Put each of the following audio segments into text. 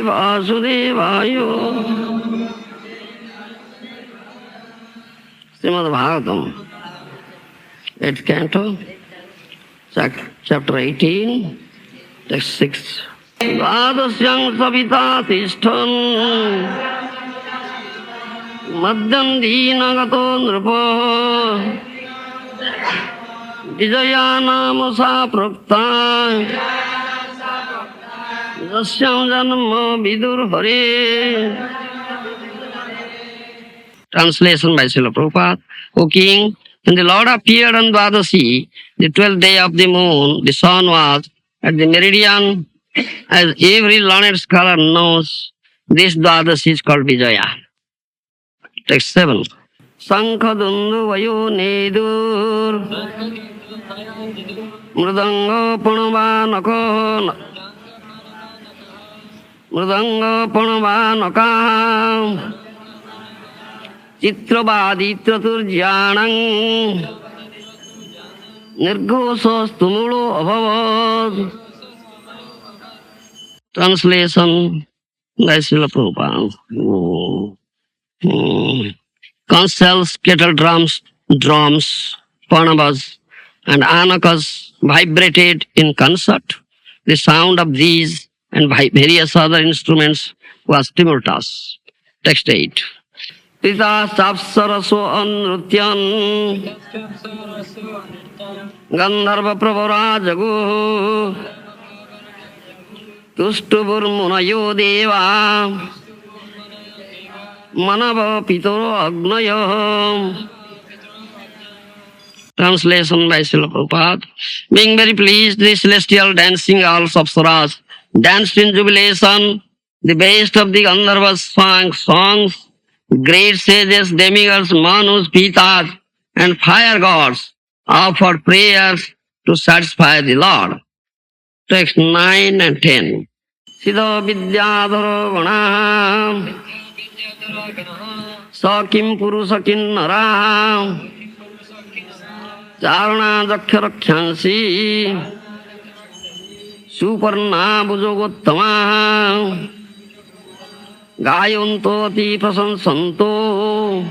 Vasudevaya. Srimad Bhagavatam, 8th canto, chapter 18, text 6. Dvadasyam savita tishtan madhyam dhinagato nrupa Divayam sa prakta Dasyam janma vidur hare. Translation by Srila Prabhupada. O king, when the Lord appeared on Dvadasi, the 12th day of the moon, the sun was at the meridian. As every learned scholar knows, this Dvadasi is called Vijaya. Text 7. Sankha dundu vayo nedur Mridanga Panvanaka Chitrabadi Traturjanang Nirghosos Tumulo Abhavad. Translation by Srila Prabhupada. Conch shells, kettle drums, panavas, and anakas vibrated in concert. The sound of these and various other instruments was tumultuous. Text 8. Pita sapsaraso anrutyan Gandharva pravarajago Tustubur munayo deva Manava pitoro agnaya. Translation by Srila Prabhupada. Being very pleased, the celestial dancing girls of Saras danced in jubilation. The best of the Gandharvas sang songs. Great sages, demigods, manus, pitas, and fire gods offered prayers to satisfy the Lord. Text 9 and 10. Siddha vidyadhara gana Sakim purusa kinnara Charana jakhyarakyansi Suparna bujogottama Gayanto ati prasansanto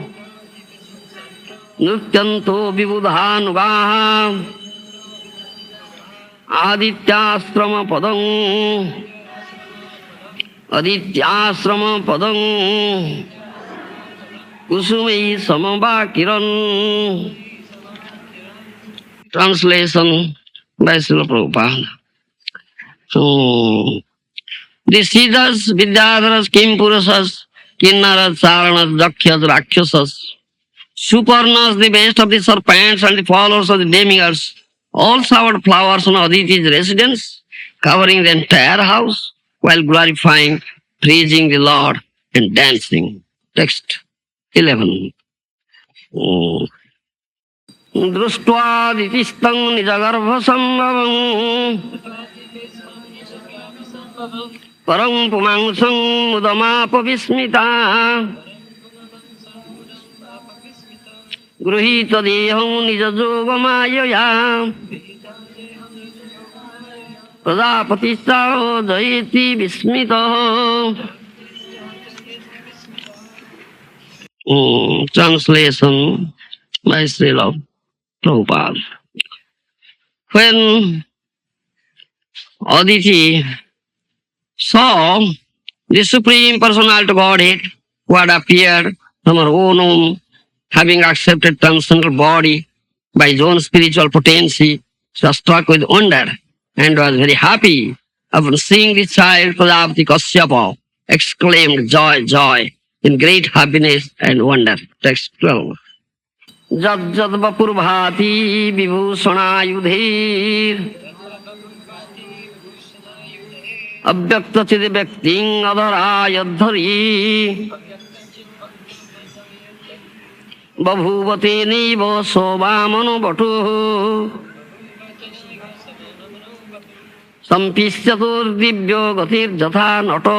Nrityanto vibudhanuga Adityasrama padam Kusumai Samabakiran. Translation by Srila Prabhupada. So, the Siddhas, Vidyadharas, Kimpurusas, Kinnaras, Charanas, Dakhyas, Rakshasas, Suparnas, the best of the serpents and the followers of the demigods, all showered flowers on Aditi's residence, covering the entire house, while glorifying, praising the Lord and dancing. Text 11. Društva ditistang nijagarbha sambhavam Param pumangsang mudamapa vismita Gruhita deham nijajoga mayaya Pradapatista jayeti vismita. Translation by Srila Prabhupada. When Aditi saw the Supreme Personality Godhead who had appeared from her own womb, having accepted transcendental body by his own spiritual potency, she was struck with wonder and was very happy. Upon seeing the child Prajapati Kasyapa, exclaimed, "Joy, joy," in great happiness and wonder. Text 12. Jad jad vapur bhati vibhushana yudhir Abhyakta chidi vyakting adharayadhari Babhuvate niva sobamano batu Sampisyatur divyo gatir jatha nato.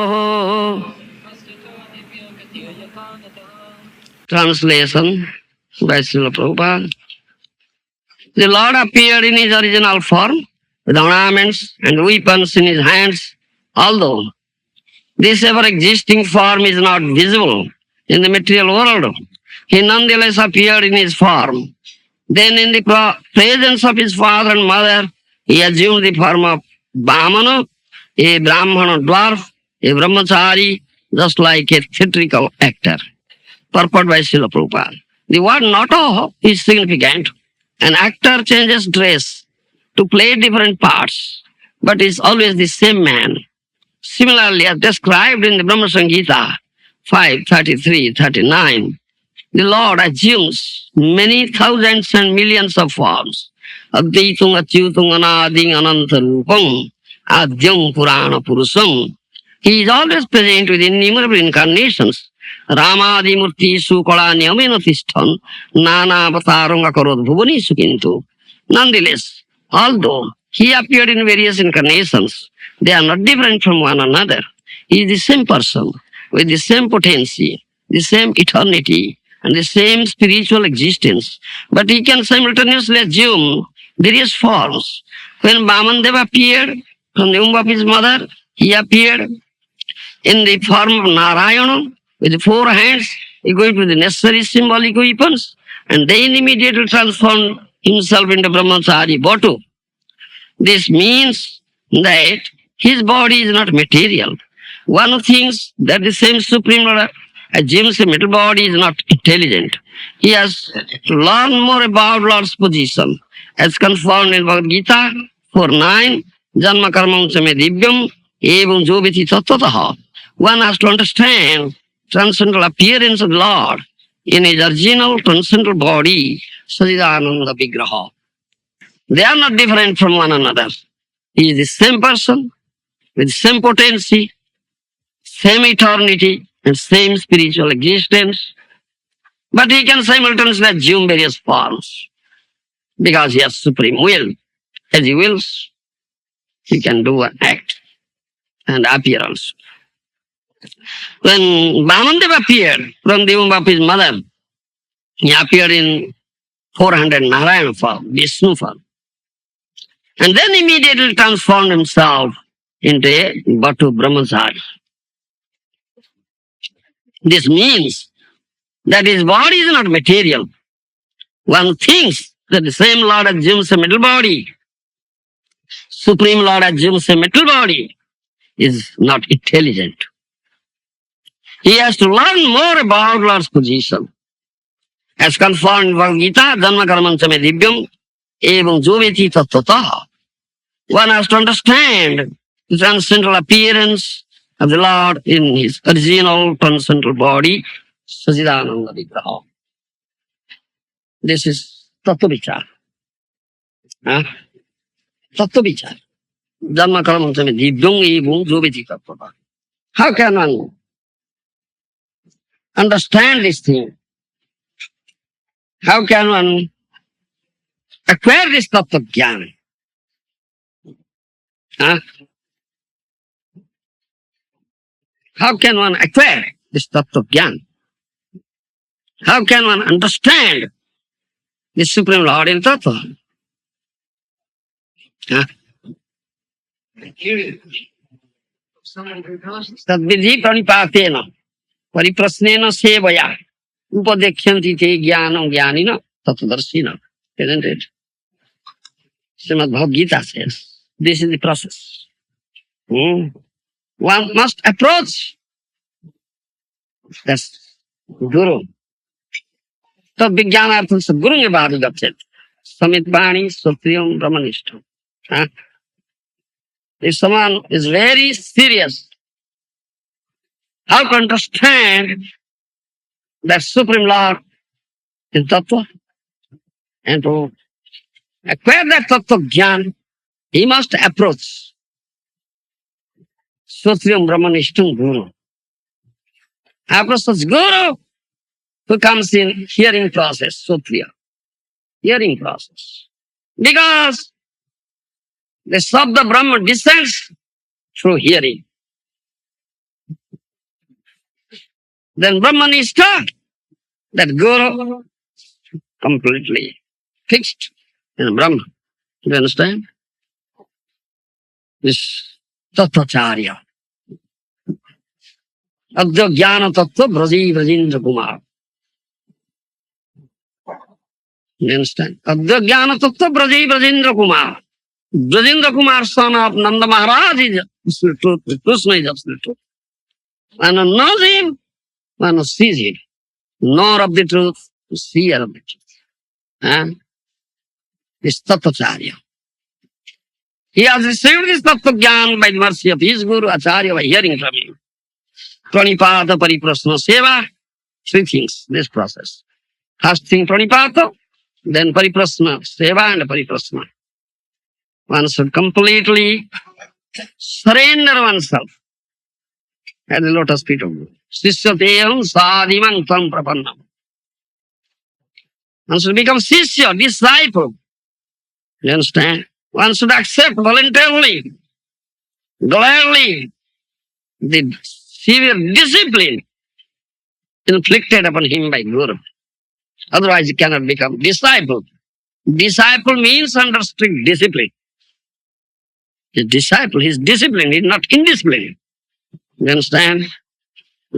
Translation by Srila Prabhupada. The Lord appeared in his original form with ornaments and weapons in his hands, although This ever-existing form is not visible in the material world. He nonetheless appeared in his form. Then in the presence of his father and mother, he assumed the form of Vamana, a Brahmana dwarf, a brahmachari, just like a theatrical actor. Purport by Srila Prabhupada. The word nata is significant. An actor changes dress to play different parts, but is always the same man. Similarly, as described in the Brahma Samhita 5:33-39, the Lord assumes many thousands and millions of forms. Advaitung achyutung anading anantarupam adyam purana purusam. He is always present with innumerable incarnations. Ramadi murti sukala niyamena tishtan nana avataranga karod bhubaneswar kintu. Nonetheless, although he appeared in various incarnations, they are not different from one another. He is the same person with the same potency, the same eternity, and the same spiritual existence. But he can simultaneously assume various forms. When Vamandev appeared from the womb of his mother, he appeared in the form of Narayana with 4 hands, equipped with the necessary symbolic weapons, and then immediately transformed himself into Brahmachari Bhattu. This means that his body is not material. One thinks that the same Supreme Lord assumes a metal body is not intelligent. He has to learn more about Lord's position. As confirmed in Bhagavad Gita 4:9, Janma karmam chame divyam evam joviti tattvataha. One has to understand transcendental appearance of the Lord in his original transcendental body, Sajidananda Vigraha. They are not different from one another. He is the same person with same potency, same eternity, and same spiritual existence. But he can simultaneously assume various forms because he has supreme will. As he wills, he can do an act and appear also. When Vamandev appeared from the womb of his mother, he appeared in 400 Narayana form, Vishnu form, and then immediately transformed himself into a Bhattu Brahmachari. This means that his body is not material. One thinks that the same Lord assumes a metal body, Supreme Lord assumes a metal body, is not intelligent. He has to learn more about Lord's position. As confirmed in Bhagavad Gita, Janma karmam chame divyam evam joveti tattvataha. One has to understand the transcendental appearance of the Lord in his original transcendental body, Sajidananda Vigraha. This is Tattva Vichar. Huh? Tattva Vichar. Janma karmam chame divyam evam joveti tattvataha. How can one understand this thing? How can one acquire this tattva jnana? Huh? How can one acquire this tattva jnana? How can one understand the Supreme Lord in tattva? Huh? Tadvidhi pranipatena pariprasnena sevaya upadekyanti te jnanam jnanina tattvadarshina. Isn't it? Srimad Bhagavad Gita says, this is the process. One must approach that Guru. Tad vijnanartham sadguru ne bhadu gachet. Samit bani satyam brahmanishtam. If someone is very serious, how to understand that Supreme Lord in Tattva and to acquire that Tattva Jnana, he must approach Satyam Brahmanishtam Guru. Approach such Guru who comes in hearing process, Satya, hearing process. Because the Sabda Brahma descends through hearing. Then Brahmanishta, that Guru, completely fixed in Brahma. Do you understand? This Tattvacharya. Adya Jnana Tattva Braji Brajendra Kumar. You understand? Adya Jnana Tattva Braji Brajendra Kumar. Brajendra Kumar, son of Nanda Maharaj, is absolute truth. Krishna is absolute truth. One who knows him, one who sees him. Knower of the truth, seer of the truth. Is Tattacharya. He has received this Tattva Jnana by the mercy of his Guru Acharya by hearing from him. Pranipata Pariprasna Seva, three things, this process. First thing Pranipata, then Pariprasna Seva and Pariprasna. One should completely surrender oneself at the lotus feet of Guru. Sishyateyam sadimam tam prapannam. One should become Sishya, disciple. You understand? One should accept voluntarily, gladly, the severe discipline inflicted upon him by Guru. Otherwise, he cannot become disciple. Disciple means under strict discipline. The disciple is disciplined, he is not indisciplined. You understand?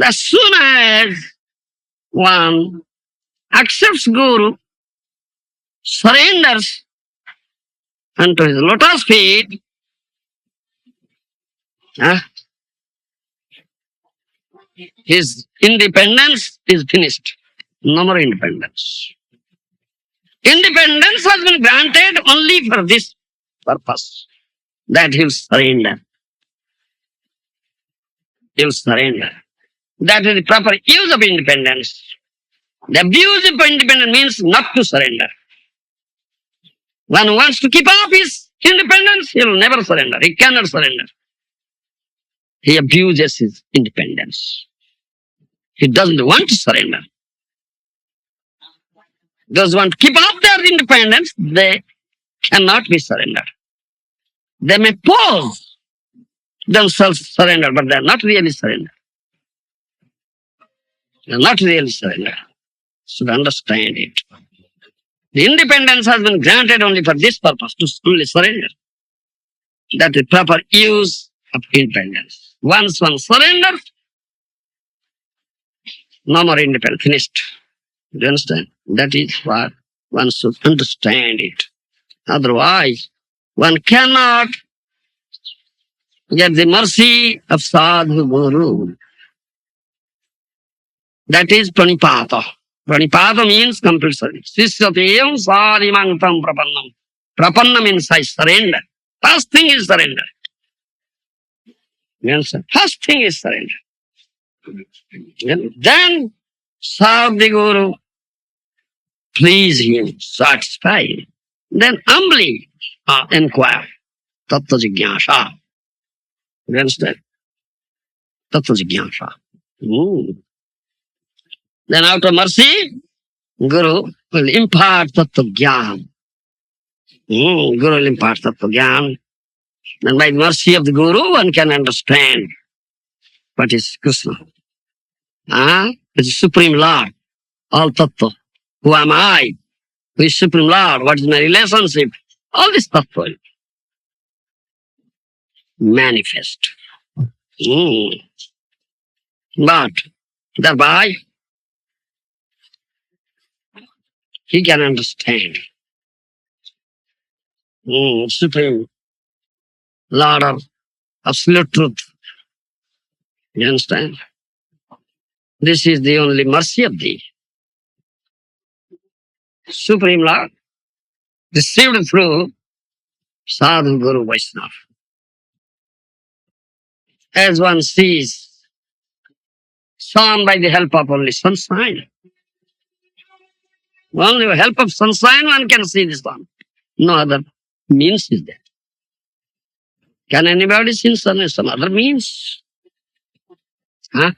As soon as one accepts Guru, surrenders unto his lotus feet, his independence is finished. No more independence. Independence has been granted only for this purpose, that he'll surrender. He'll surrender. That is the proper use of independence. The abuse of independence means not to surrender. One who wants to keep up his independence, he will never surrender. He cannot surrender. He abuses his independence. He doesn't want to surrender. Those who want to keep up their independence, they cannot be surrendered. They may pose themselves surrender, but they are not really surrendered. They are not really surrendered. Should understand it. The independence has been granted only for this purpose, to only surrender. That is proper use of independence. Once one surrenders, no more independence, finished. Do you understand? That is what one should understand it. Otherwise, one cannot get the mercy of Sadhu Guru. That is pranipata. Pranipata means complete surrender. Sishyateyam sadimam tam prapannam. Prapanna means I surrender. First thing is surrender. You understand? First thing is surrender. And then serve the Guru, please him, satisfy him. Then humbly inquire. Tattva jignasa. You understand? Tattva jignasa. Then out of mercy, Guru will impart Tattva Jnana. Guru will impart Tattva Jnana. And by the mercy of the Guru, one can understand what is Krishna. It is Supreme Lord, all Tattva. Who am I? Who is Supreme Lord? What is my relationship? All this Tattva manifest. But thereby, he can understand. Supreme Lord of absolute truth. You understand? This is the only mercy of thee. Supreme Lord, received through Sadhu Guru Vaishnava. As one sees sun by the help of only sunshine. Only with the help of sunshine one can see the sun. No other means is there. Can anybody see sun with some other means? Can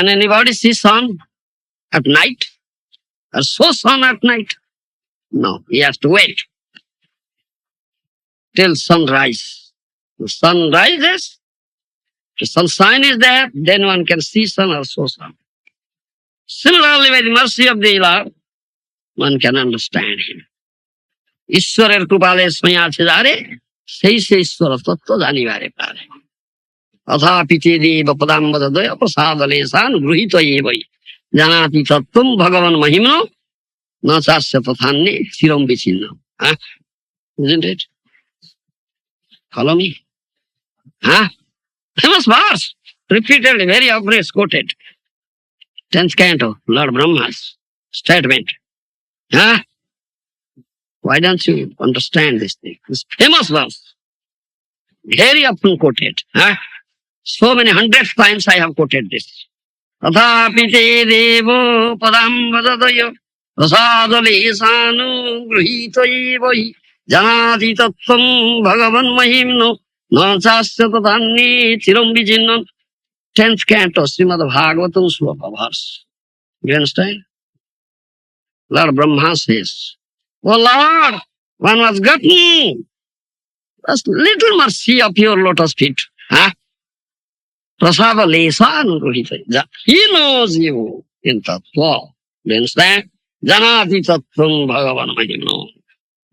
anybody see sun at night? Or so sun at night? No, he has to wait till sunrise. The sun rises, the sunshine is there, then one can see sun or so sun. Similarly, by the mercy of the Lord, one can understand him. Ishwarer krupale smaya chidare, sei se ishwara tattva janivare pare. Athapi te deva padambadadaya prasadalesan gruhita evai. Janati tattvam bhagavan mahimno na chasya tathanne chiram vichinna. Huh? Isn't it? Follow me? Huh? Famous verse. Repeatedly, very often quoted. 10th canto, Lord Brahma's statement. Huh? Why don't you understand this thing? This famous verse. Very often quoted. Huh? So many hundreds times I have quoted this. Athapi te devo padam vadadayo prasadale sanu gruhita evahi janati tattvam bhagavan mahimno na chasya tatanni chiram vijinnan. 10th canto, Srimad Bhagavatam Sloka verse. You understand? Lord Brahma says, "Oh Lord, one was gotten just little mercy of your lotus feet. Huh? Prasada lesan ruhita. He knows you in Tattva. You understand? Janati tattvam bhagavan mahimno.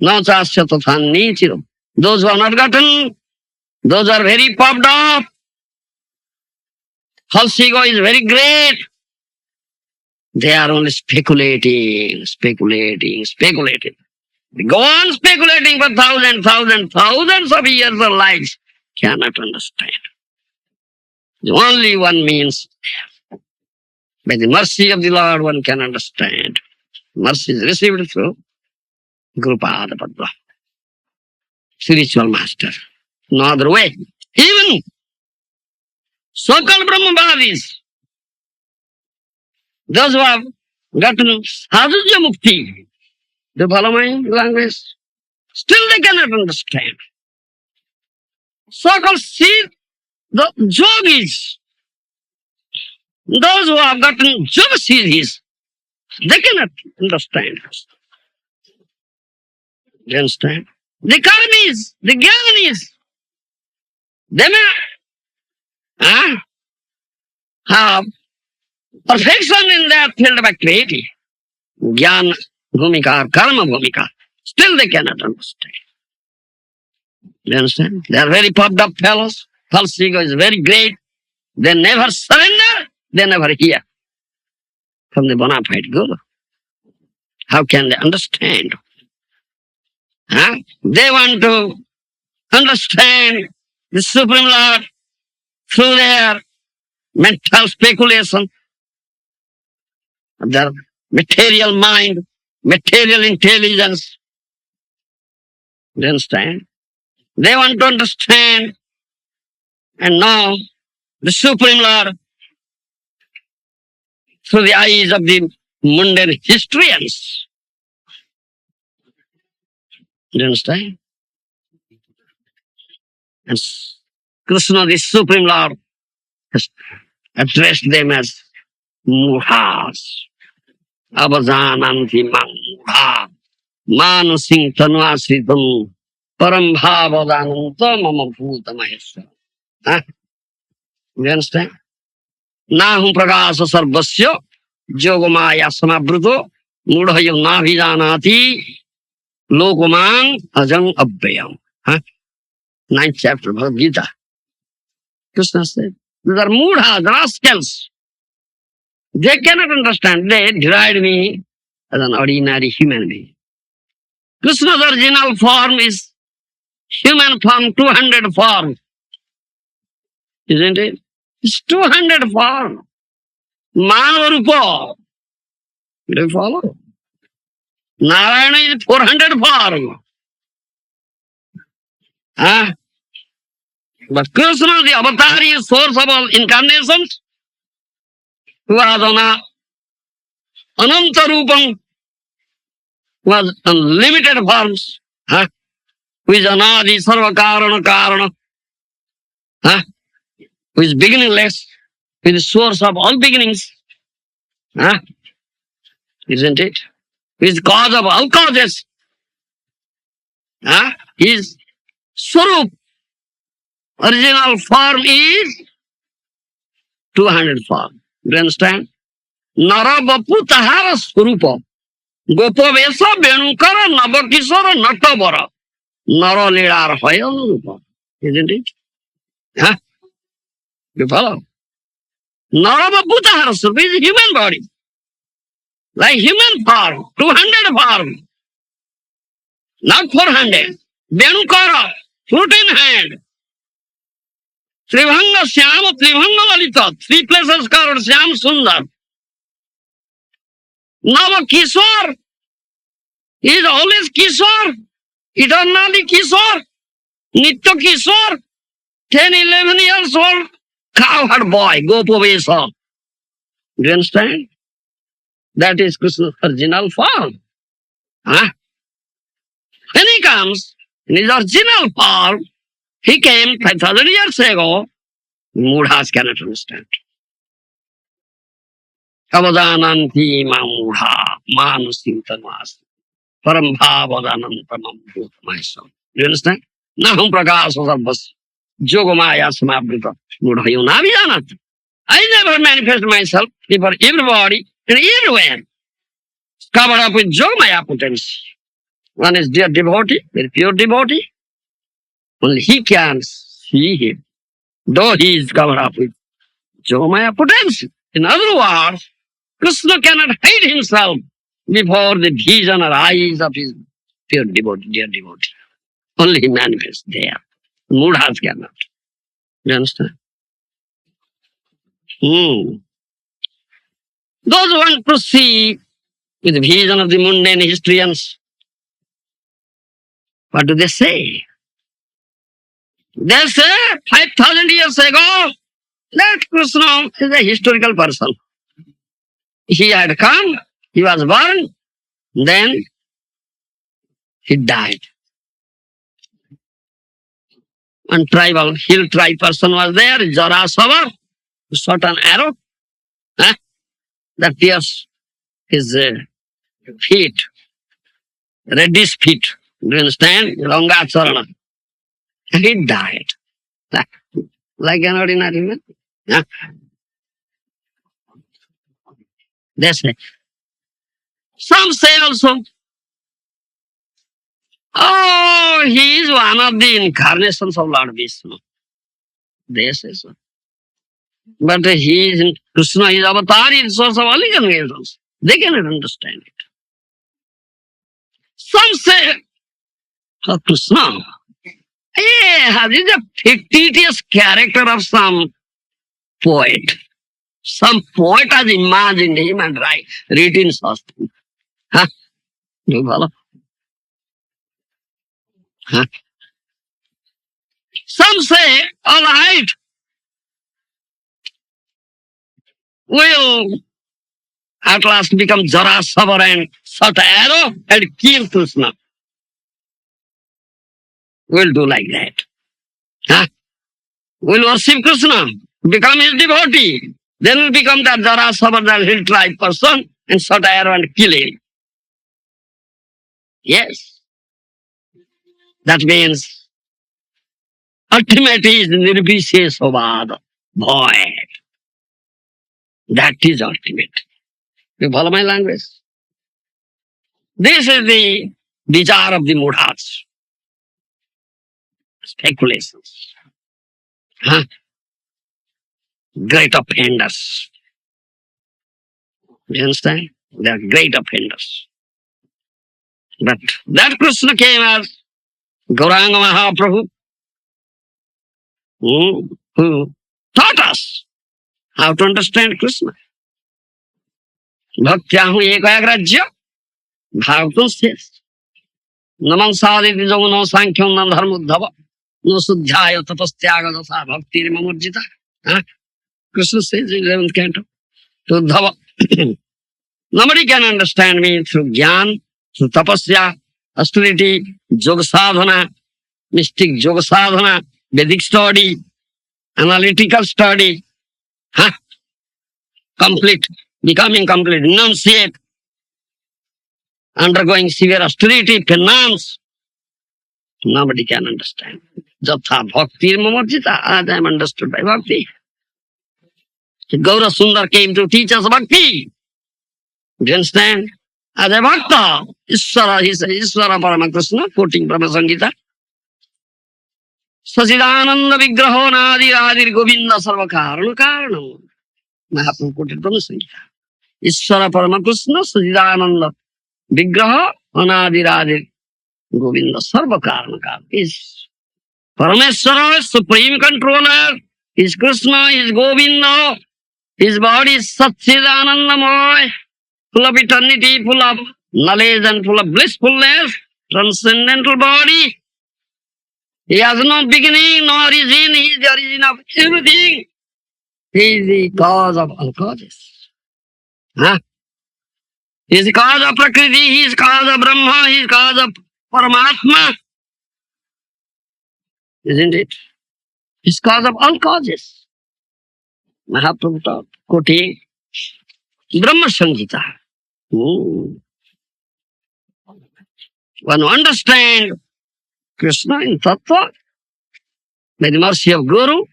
Na chasya tathanni chiram. Those who are not gotten, those are very puffed up. False ego is very great. They are only speculating. They go on speculating for thousands of years or lives. Cannot understand. The only one means, by the mercy of the Lord, one can understand. Mercy is received through Guru Pada Padma, spiritual master. No other way. Even so-called Brahmavadis, those who have gotten sadhya mukti, they follow my language, still they cannot understand. So-called see the yogis, those who have gotten yoga siddhis, they cannot understand. You understand? The karmis, the jnanis, they may have perfection in their field of activity. Jnana bhumika or karma bhumika. Still they cannot understand. You understand? They are very puffed up fellows. False ego is very great. They never surrender. They never hear from the bona fide Guru. How can they understand? Huh? They want to understand the Supreme Lord through their mental speculation, their material mind, material intelligence. You understand? They want to understand and know the Supreme Lord through the eyes of the mundane historians. You understand? And Krishna, the Supreme Lord, has addressed them as Murhas. Avajananti Mangha. Manasing Tanvasritam. Param Bhavadananta Mama Bhuta Maheshwara. Huh? You understand? Nahum Prakasa Sarvasya Yogamaya Samabruto Mudhayo Navijanati Lokamang Ajang Abhyam. Huh? 9th chapter of Bhagavad Gita. Krishna said, these are mudhas, rascals. They cannot understand. They deride me as an ordinary human being. Krishna's original form is human form, 200 form. Isn't it? It's 200 form. Manavarupa. Do you follow? Narayana is 400 form. Huh? But Krishna, the avatar, is source of all incarnations, who has Ananta Rupam, who has unlimited forms, huh? Who is Anadi, Sarva Karana Karana, huh? Who is beginningless, who is the source of all beginnings, huh? Isn't it? Who is the cause of all causes, huh? His Swarup, original form is 200 form. Do you understand? Nara Bapu Tahara Swarupa. Gopavesa Benukara Nabakisara Natabara. Nara Lidar Hayal. Isn't it? Huh? You follow? Narama Bhutaharasva is a human body. Like human form, 200 form, not 400. Venukara, fruit in hand. Trivanga Syama, Trivanga Lalita, three places called Syam Sundar. Nava Kishore is always Kishore, eternally Kishore, Nitya Kishore, 10, 11 years old, cowherd boy, Gopavesa. Do you understand? That is Krishna's original form. Huh? When he comes in his original form, he came 5,000 years ago. Mudhas cannot understand. Avadananti mamudha manusintamas param bhavadanantamam myself. Do you understand? Naham prakasa sarvas yogamaya samabrita mudha navidanat. I never manifest myself before everybody and everywhere. Covered up with yogamaya potency. One is dear devotee, very pure devotee. Only he can see him, though he is covered up with yogamaya potency. In other words, Krishna cannot hide himself before the vision or eyes of his pure devotee, dear devotee. Only he manifests there. Mudhas cannot. You understand? Those who want to see with the vision of the mundane historians, what do they say? They say 5,000 years ago that Krishna is a historical person. He had come, he was born, then he died. One tribal, hill tribe person was there, Jarasava, shot an arrow that pierced his feet, reddish feet. Do you understand? Rangacharana. And he died. Like an ordinary man. Huh? They say. Some say also, oh, he is one of the incarnations of Lord Vishnu. They say so. But he is Krishna, is avatar, is source of all incarnations. They cannot understand it. Some say, oh, Krishna, yeah, this is a fictitious character of some poet. Some poet has imagined him and written something. Huh? You follow? Huh? Some say, all right, we'll at last become Jarasava and shot an arrow and kill Krishna. We'll do like that. Huh? We'll worship Krishna, become his devotee. Then we'll become that Jarasava, that hill tribe person, and shot an arrow and kill him. Yes. That means ultimate is Nirbishesavada. Void. That is ultimate. You follow my language? This is the vichar of the mudhas. Speculations. Huh? Great offenders. You understand? They are great offenders. But that Krishna came as Gauranga Mahaprabhu, who taught us how to understand Krishna. Bhaktyahu ekagrajya bhavatum shes. Naman saditi jaguna sankhya na dharmuddhava no sudhyaya tapastyaga dasa bhakti mamurjita. Krishna says in 11th canto to Uddhava. Nobody can understand me through jnana, through tapasya, austerity, yoga sadhana, mystic yoga sadhana, Vedic study, analytical study, complete, becoming complete, renunciate, undergoing severe austerity, penance. Nobody can understand. Jatha bhakti mamurjita, as I am understood by bhakti. Gaura Sundar came to teach us bhakti. Do you understand? As a bhakta, Ishvara, he says, Ishvara Paramakrishna, quoting Brahma Samhita. Sachidananda Vigraho Nadi Radir Govinda Sarva Karana Karanam. Mahaprabhu quoted from the Srimad. Ishvara Parama Krishna Sachidananda Vigraha Anadi Radir Govinda Sarva Karana Karanam. Is Parameswara, Supreme Controller, is Krishna, is Govinda, his body is Satchidanandamoy, full of eternity, full of knowledge and full of blissfulness, transcendental body. He has no beginning, no origin, he is the origin of everything. He is the cause of all causes. Huh? He is the cause of Prakriti, he is cause of Brahma, he is cause of Paramatma. Isn't it? He is cause of all causes. Mahaprabhu taught, quoting Brahma Samhita. One understand Krishna in Tattva by the mercy of Guru,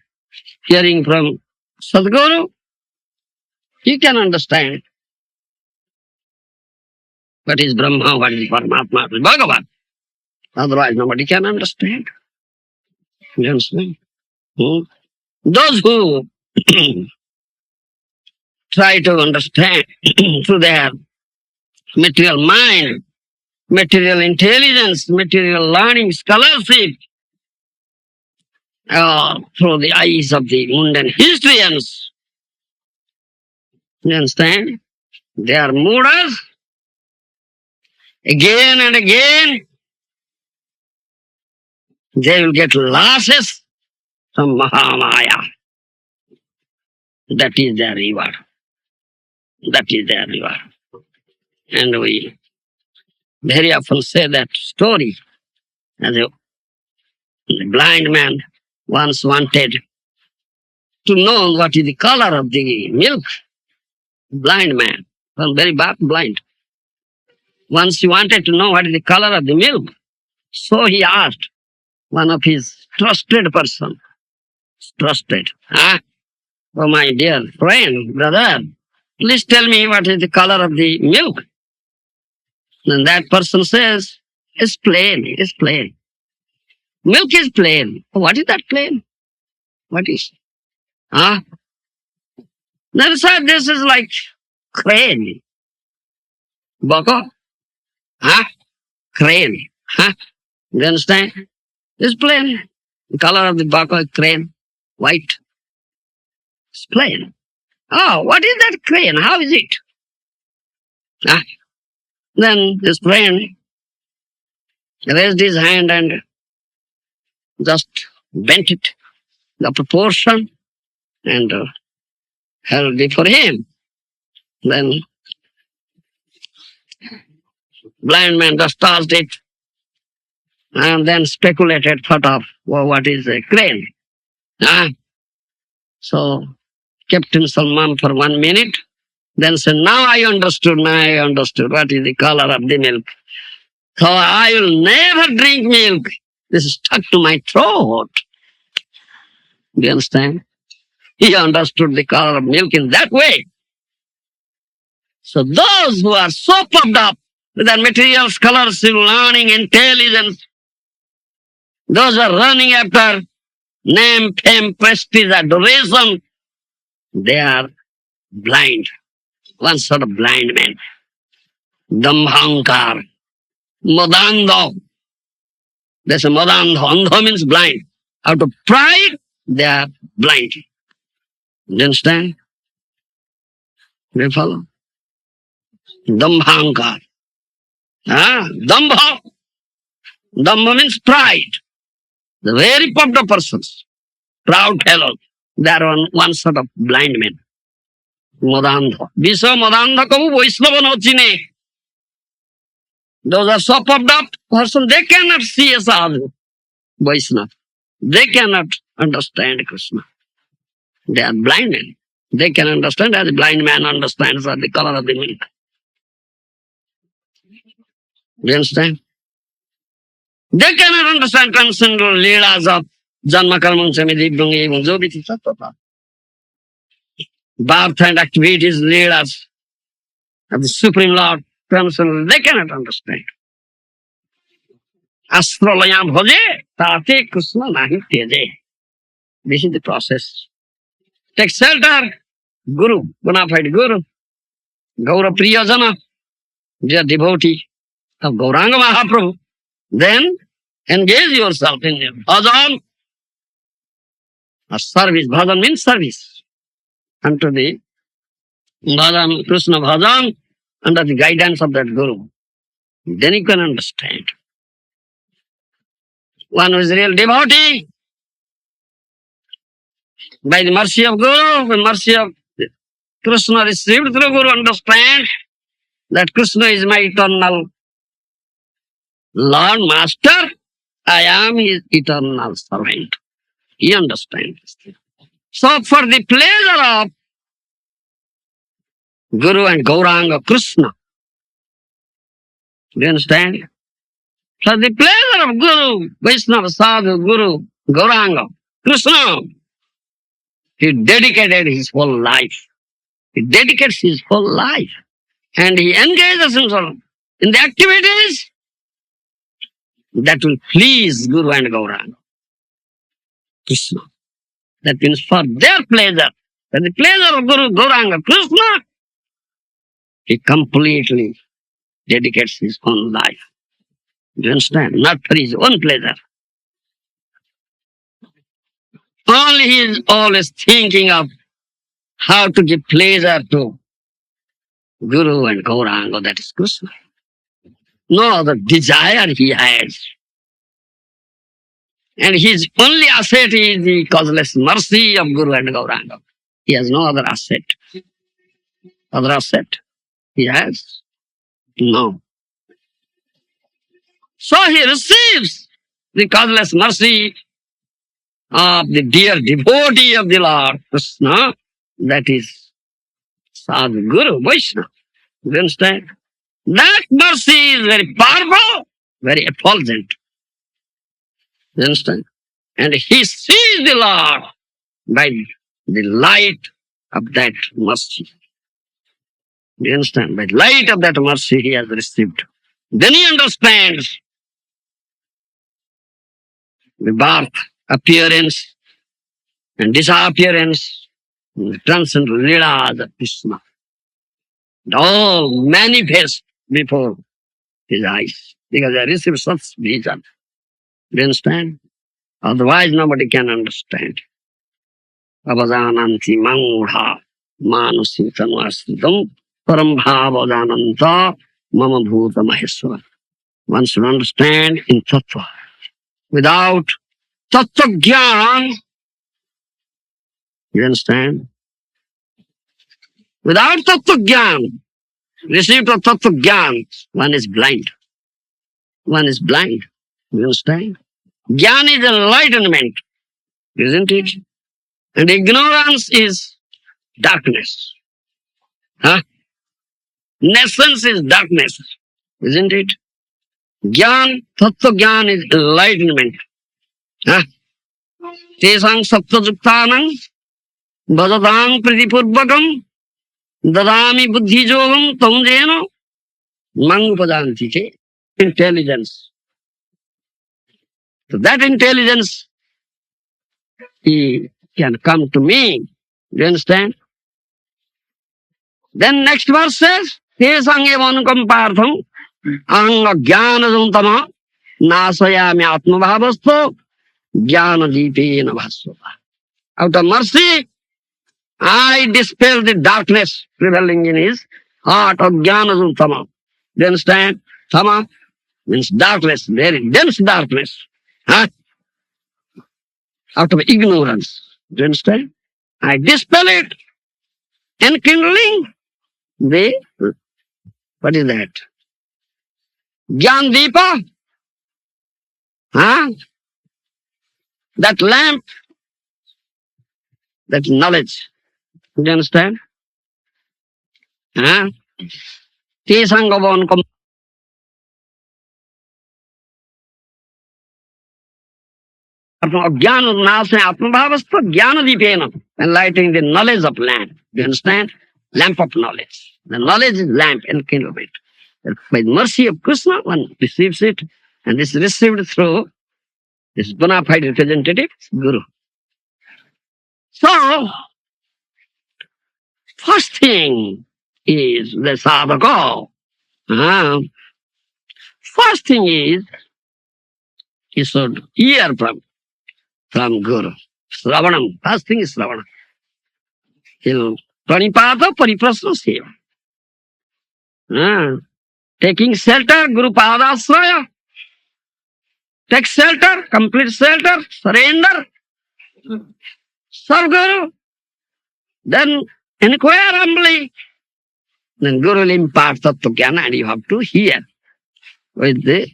hearing from Sadguru, he can understand what is Brahma, what is Paramatma, what is Bhagavan. Otherwise, nobody can understand. You understand? Those who try to understand through their material mind, material intelligence, material learning, scholarship, through the eyes of the mundane historians, you understand? They are mudas. Again and again, they will get losses from Mahamaya. That is their reward. That is their reward. And we very often say that story. As a blind man once wanted to know what is the color of the milk. Blind man, well, very blind. Once he wanted to know what is the color of the milk. So he asked one of his trusted person. Trusted. Oh, my dear friend, brother, please tell me what is the color of the milk. And that person says, it's plain, it's plain. Milk is plain. What is that plain? What is? Then said, this is like crane. Boko? Crane. You understand? It's plain. The color of the bako is crane. White. It's plain. Oh, what is that crane? How is it? Then this friend raised his hand and just bent it, the proportion, and held before him. Then blind man just tossed it and then speculated, thought of, well, what is a crane? So kept himself mum for 1 minute, then said, now I understood what is the color of the milk. So I will never drink milk. This is stuck to my throat. Do you understand? He understood the color of milk in that way. So those who are so puffed up with their material scholarship, learning, intelligence, those who are running after name, fame, prestige, adoration, they are blind. One sort of blind man. Dambhankar. Modando. There's a modando. Andho means blind. Out of pride, they are blind. You understand? Do you follow? Dambhankar. Dambha. Dambha means pride. The very puffed up persons. Proud fellows. They are one sort of blind men. Modandha. Bisa modandha kabu Vaishnava no chine. Those are so puffed up person, they cannot see a sadhu. Vaishnava. They cannot understand Krishna. They are blind men. They can understand as a blind man understands the color of the milk. Do you understand? They cannot understand transcendental leelas of Janma Karma Chami Divyam Evam Jogiti Tattva. Birth and activities leelas of the Supreme Lord transcendental. They cannot understand. Astrolaya bhoje, tate Krishna nahi teje. This is the process. Take shelter, Guru, bona fide Guru, Gaura Priyajana, dear devotee of Gauranga Mahaprabhu. Then engage yourself in bhajan. A service, bhajan means service unto the bhajan, Krishna bhajan, under the guidance of that Guru. Then you can understand. One who is real devotee, by the mercy of Guru, by the mercy of Krishna received through Guru, understand that Krishna is my eternal Lord, Master. I am his eternal servant. He understands this thing. So for the pleasure of Guru and Gauranga Krishna, do you understand? For the pleasure of Guru, Vaishnava Sadhu, Guru, Gauranga, Krishna, he dedicated his whole life. He dedicates his whole life. And he engages himself in the activities that will please Guru and Gauranga, Krishna. That means for their pleasure, for the pleasure of Guru, Gauranga, Krishna, he completely dedicates his own life. Do you understand? Not for his own pleasure. Only he is always thinking of how to give pleasure to Guru and Gauranga, that is Krishna. No other desire he has. And his only asset is the causeless mercy of Guru and Gauranga. He has no other asset. Other asset he has? No. So he receives the causeless mercy of the dear devotee of the Lord Krishna, that is Sadhu Guru Vaishnava. You understand? That mercy is very powerful, very effulgent. You understand? And he sees the Lord by the light of that mercy. You understand? By the light of that mercy he has received. Then he understands the birth, appearance, and disappearance, and the transcendental leelas of Krishna. It all manifest before his eyes, because I received such vision. Do you understand? Otherwise nobody can understand. Avajananti mangudha manusitam asritam param bhavajananta mama bhuta maheswara. One should understand in Tattva. Without Tattva Gyan, you understand? Without Tattva Gyan, receipt of Tattva Gyan, one is blind. One is blind. You understand? Gyan is enlightenment, isn't it? And ignorance is darkness. Huh? Nescience is darkness, isn't it? Gyan, Tattva Gyan is enlightenment. Huh? Tesang saptajuktanang bhajatang pritipurvakam dadami buddhijogam tamjena mangupajanti che. Intelligence. So that intelligence he can come to me. Do you understand? Then next verse says, Tesang evam kampartham anga jnana jantama nasayami atma bhavasto jnana deepena bhasvata. Out of mercy, I dispel the darkness prevailing in his heart of jnana jantama. Do you understand? Tama means darkness, very dense darkness. Huh? Out of ignorance. Do you understand? I dispel it, enkindling the, what is that? Jnana Deepa. Huh? That lamp, that knowledge. Do you understand? Huh? Tesangavon Jnana Nasa Atmabhavasta Jnana Deepena, enlightening the knowledge of lamp. Do you understand? Lamp of knowledge. The knowledge is lamp, enkindlement. By the mercy of Krishna, one receives it And this is received through this bona fide representative, Guru. So, first thing is the sadhaka. Uh, First thing is, he should hear from Guru. Sravanam. First thing is Sravanam. He'll Pranipada Pariprasna Seva. Taking shelter, Guru Padasraya. Take shelter, complete shelter, surrender, serve Guru. Then inquire humbly. Then Guru will impart Tattva Jnana and you have to hear with the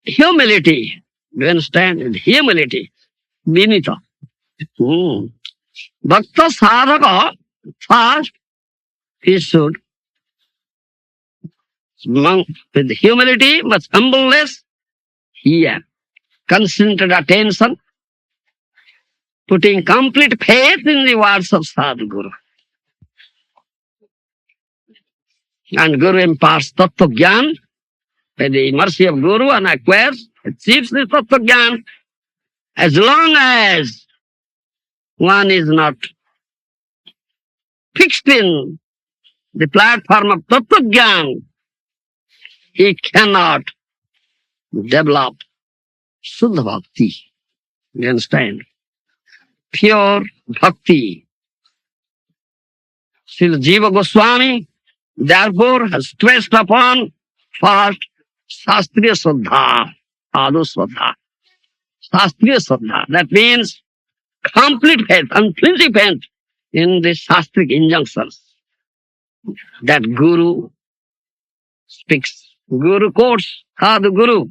humility. Do you understand? With humility. Vinita. Bhakta sadhaka, first, he should, with humility, but humbleness, hear. Concentrated attention, putting complete faith in the words of Sadhguru. And Guru imparts Tattva Jnana by the mercy of Guru and acquires, achieves the Tattva Jnana. As long as one is not fixed in the platform of Tattva Jnana, he cannot develop Shuddha Bhakti. You understand? Pure Bhakti. Srila Jiva Goswami, therefore, has stressed upon first Shastriya Shraddha, Adu Shraddha. Shastriya Shraddha. That means complete faith, unflinching faith in the Shastric injunctions that Guru speaks. Guru quotes, Sadhu Guru.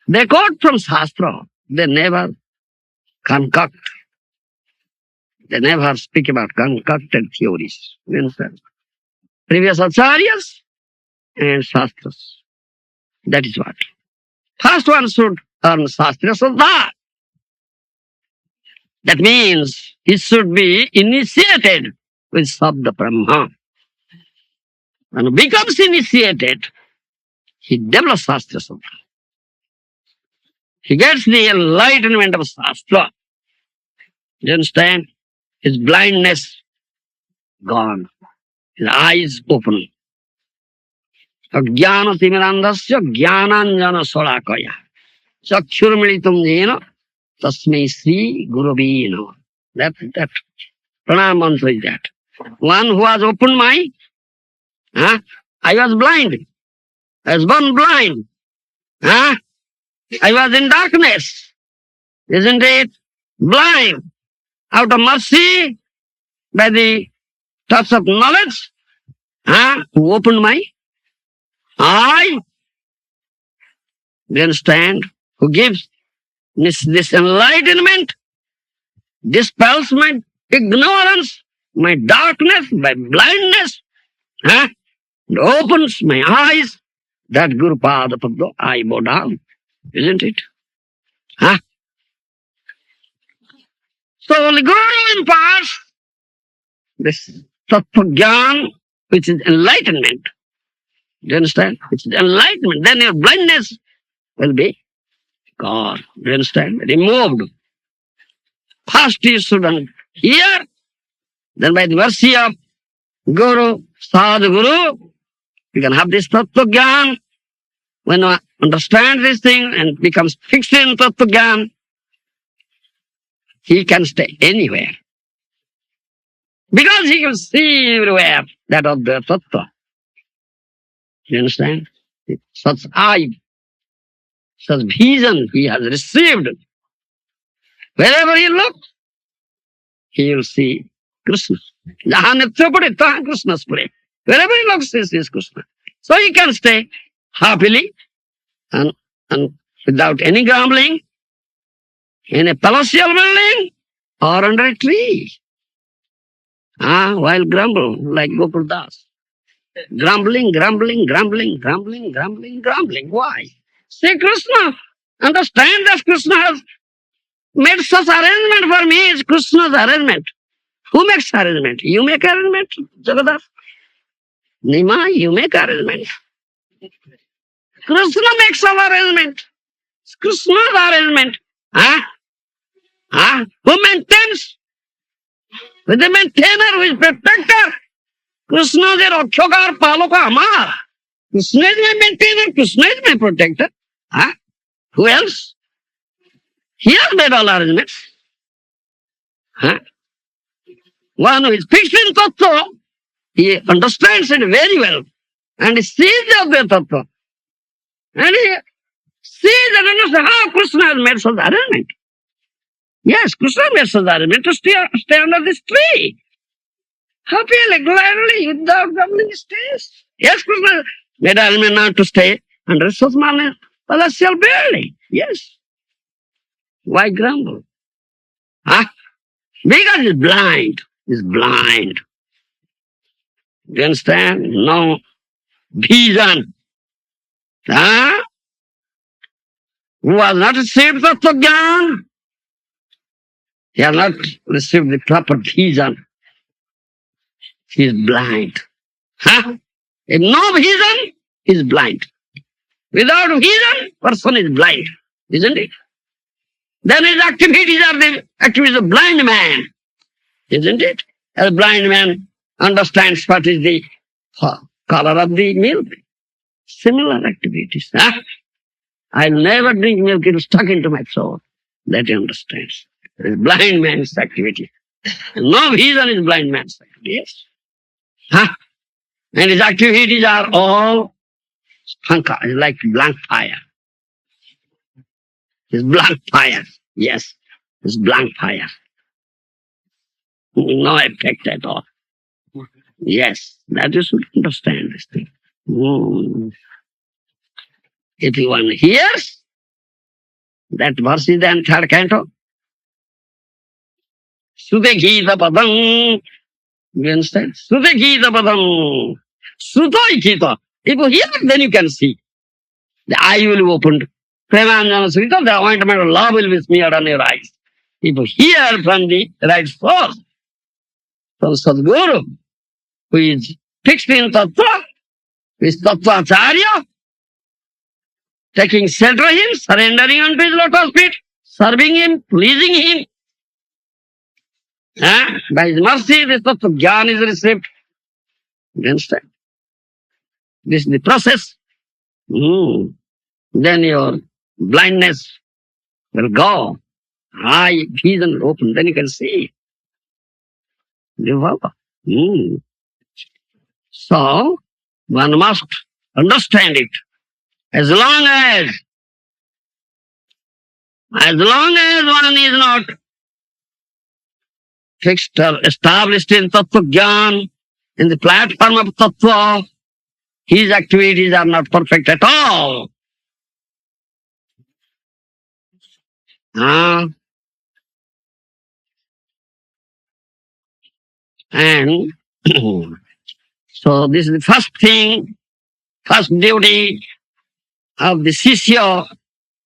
They quote from Shastra. They never concoct. They never speak about concocted theories. You understand? Previous acharyas and Shastras. That is what. First one should learn Shastriya Shraddha. That means he should be initiated with Sabda Brahma. When he becomes initiated, he develops Shastriya Shraddha. He gets the enlightenment of Shastra. You understand? His blindness gone. His eyes open. Jnana timirandasya jnananjana solakaya. Chakshurmilitum jena tasmai Sri Gurave Namah. That pranam mantra is that. One who has opened my, I was blind. I was born blind. I was in darkness. Isn't it? Blind. Out of mercy, by the touch of knowledge, who opened my eye. Do you understand? Who gives this enlightenment, dispels my ignorance, my darkness, my blindness, and opens my eyes. That Guru Pada Padma, I bow down. Isn't it? So the Guru imparts this Tattva Jnana, which is enlightenment. Do you understand? Which is enlightenment. Then your blindness will be gone. Do you understand? Removed. First you should hear, then by the mercy of Guru, Sadhu Guru, you can have this Tattva Jnana. When one understands this thing and becomes fixed in Tattva Jnana, he can stay anywhere. Because he can see everywhere that of the Tattva. You understand? Such eye, such vision he has received. Wherever he looks, he will see Krishna. Jahan nitya pade, tahan Krishna pade. Wherever he looks, he sees Krishna. So he can stay happily and without any grumbling in a palatial building or under a tree. While grumble like Gopal Das. Grumbling. Why? See Krishna. Understand that Krishna has made such arrangement for me. It's Krishna's arrangement. Who makes arrangement? You make arrangement, Jagadas. Nima, you make arrangement. Krishna makes all arrangement. It's Krishna's arrangement. Huh? Huh? Who maintains? Who is the maintainer? Who is protector? Krishna is the Rakshakar, Palaka, Amar. Krishna is my maintainer. Krishna is my protector. Huh? Who else? He has made all arrangements. Huh? One who is fixed in Tattva, he understands it very well. And he sees the Advaita Tattva. And he sees and understands how Krishna has made such arrangement. Yes, Krishna made such arrangement to stay under this tree. Happily, gladly, without grumbling stays. Yes, Krishna made arrangement not to stay under such palatial building. Yes. Why grumble? Huh? Because he's blind. He's blind. You understand? No vision. Huh? Who has not received Tattva, he has not received the proper vision. He is blind. Huh? If no vision, he is blind. Without vision, person is blind. Isn't it? Then his activities are the activities of blind man. Isn't it? A blind man understands what is the color of the milk. Similar activities. Huh? I'll never drink milk, it will stuck into my throat. That he understands. It is blind man's activity. No vision is blind man's activity. Yes. Huh? And his activities are all spanka, it's like blank fire. It's blank fire. Yes. It's blank fire. No effect at all. Yes. That you should understand this thing. If one hears, that verse is the third canto. Sute Gita Padam. You understand? Sute Gita Padam. Sutoi Gita. If you hear, then you can see. The eye will be opened. Premanjana Srita, the ointment of love will be smeared on your eyes. If you hear from the right source, from Sadguru, who is fixed in Tattva, who is Tattva Acharya, taking shelter of him, surrendering unto his lotus feet, serving him, pleasing him. By his mercy, this Tattva Jnana is received. You understand? This is the process. Then your blindness will go. Eye, vision will open. Then you can see. So, one must understand it. As long as one is not fixed or established in Tattva Jnana, in the platform of Tattva, his activities are not perfect at all. And so this is the first thing, first duty of the Sishya.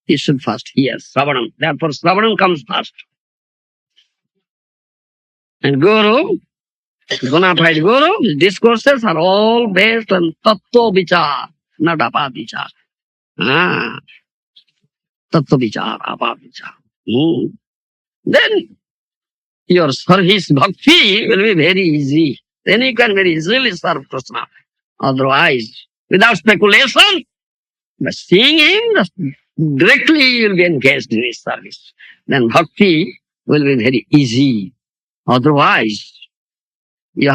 He should first hear Sravanam. Therefore, Sravanam comes first. And Guru, bona fide Guru, his discourses are all based on Tattva Vichar, not Apavichar. Tattva Vichar, Apavichar. Then your service bhakti will be very easy. Then you can very easily serve Krishna. Otherwise, without speculation, by seeing him, directly you will be engaged in his service. Then bhakti will be very easy. Otherwise, you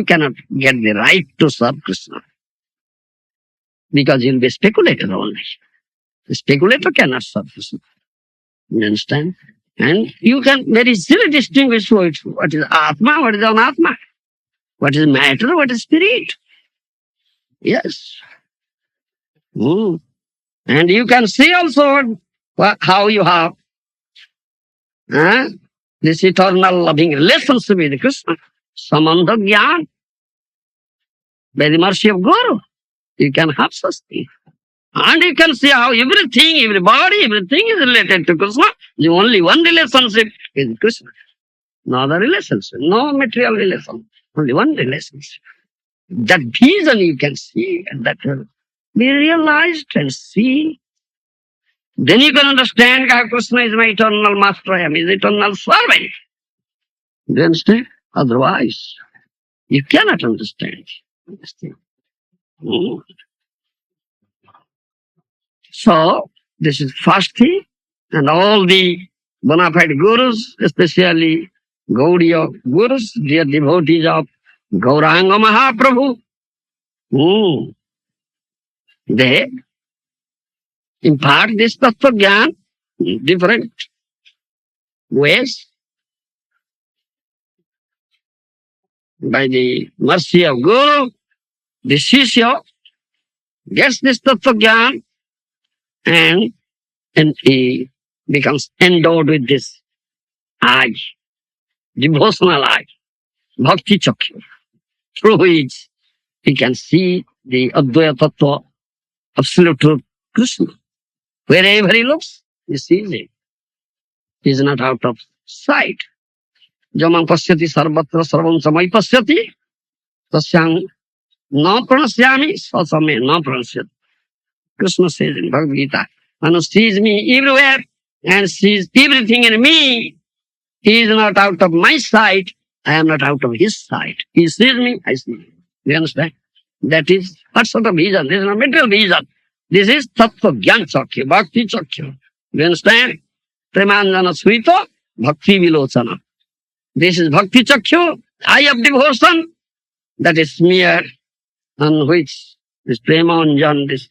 cannot get the right to serve Krishna. Because you'll be a speculator only. The speculator cannot serve Krishna. You understand? And you can very easily distinguish what is Atma, what is Anatma, what is matter, what is spirit. Yes. And you can see also how you have this eternal loving relationship with Krishna. Samandha Jnana. By the mercy of Guru, you can have such thing. And you can see how everything, everybody, everything is related to Krishna. The only one relationship is Krishna. No other relationship, no material relation. Only one relationship. That vision you can see, and that Be realized and see. Then you can understand how Krishna is my eternal master, I am his eternal servant. Do you understand? Otherwise, you cannot understand. Understand? Hmm. So, this is first thing, and all the bona fide gurus, especially Gaudiya gurus, dear devotees of Gauranga Mahaprabhu, they impart this Tattva Gyan in different ways by the mercy of Guru. The Shishya gets this Tattva Gyan and he becomes endowed with this eye, devotional eye, Bhakti Chakya, through which he can see the Advaita Tattva, absolute truth, Krishna. Wherever he looks, he sees it. He is not out of sight. Jamam pasyati sarvatra sarvam samai pasyati tasyang na pranasyami sasame na pranasyati. Krishna says in Bhagavad Gita, one who sees me everywhere and sees everything in me, he is not out of my sight, I am not out of his sight. He sees me, I see him. You understand? That is what sort of vision? This is not material vision. This is Tattva Gyan Chakya, Bhakti Chakya. You understand? Premanjana Suita, Bhakti Vilochana. This is Bhakti Chakya, eye of devotion, that is smeared on which this Premanjan, this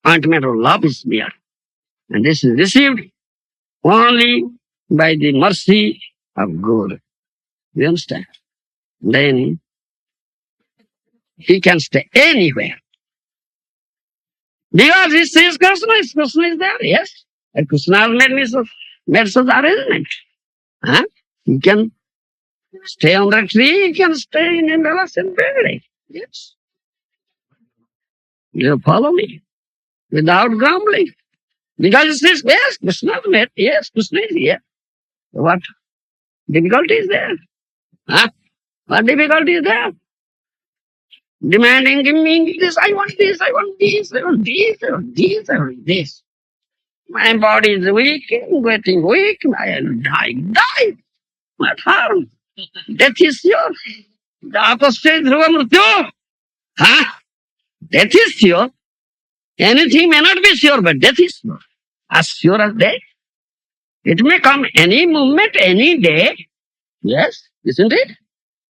ointment of love is smeared. And this is received only by the mercy of Gour. You understand? Then he can stay anywhere. Because he sees Krishna is there, yes. And Krishna has made such arrangement. Huh? He can stay on the tree, he can stay in a palace and building. Yes. You follow me? Without grumbling. Because he says, yes, Krishna is made, yes, Krishna is here. What difficulty is there? Huh? What difficulty is there? Demanding, give me this, I want this, I want this, I want this, I want this, I want this. My body is weak, I'm getting weak, I will die. What harm? Death is sure. The apostate dhruva mrityu. Huh? Death is sure. Anything may not be sure, but death is sure. As sure as death. It may come any moment, any day. Yes, isn't it?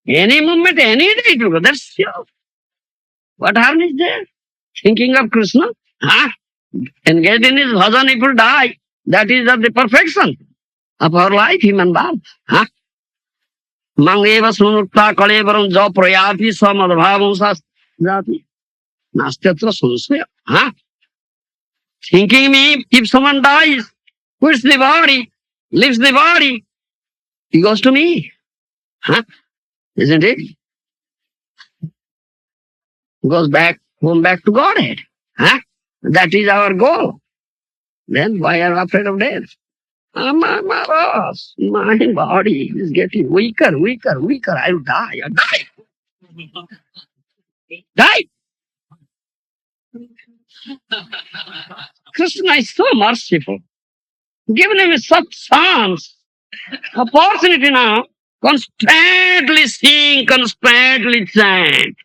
Any moment, any day it will go. That's sure. What harm is there? Thinking of Krishna? Huh? Engaged in his bhajan, if you die, that is the perfection of our life, human birth. Huh? Mangeva sunukta kalevaram ja prayati samadbhavam sasjati. Nastyatra sunsaya. Huh? Thinking me, if someone dies, quits the body, leaves the body, he goes to me. Huh? Isn't it? Goes back, home back to Godhead. Huh? That is our goal. Then why are we afraid of death? My body is getting weaker. I will die. Die. Krishna is so merciful. Given him such chance, opportunity now, constantly sing, constantly chant.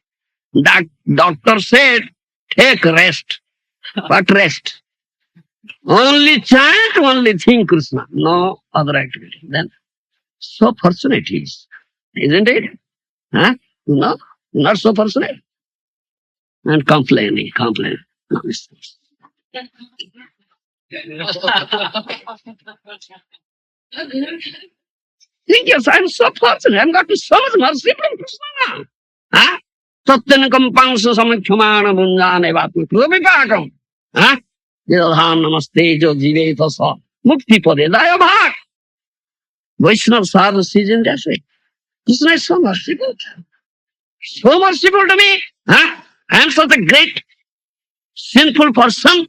That doctor said, take rest. What rest? Only chant, only think Krishna. No other activity. Then, so fortunate he is. Isn't it? Huh? No, not so fortunate. And complaining. No, think yes, I'm so fortunate. I've got so much mercy from Krishna. Huh? Tatyanakam pangsa samakhyamana bunjane vatu kruvipakam. Huh? Yadham namaste jo jiveta sa mukti pade daya bhag. Vaishnava sadhu sees in that way. Krishna is so merciful. So merciful to me. Huh? I am such a great sinful person.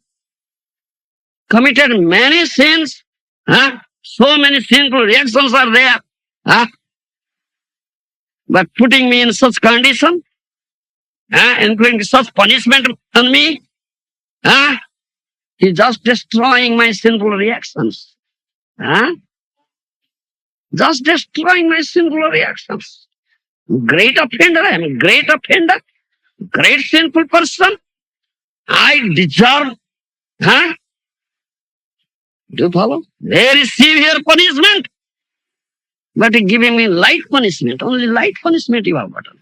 Committed many sins. Huh? So many sinful reactions are there. Huh? But putting me in such condition, including such punishment on me, Huh? He's just destroying my sinful reactions. Huh? Just destroying my sinful reactions. Great offender, I am a great offender, great sinful person. I deserve, huh? Do you follow? Very severe punishment. But he's giving me light punishment. Only light punishment you have gotten.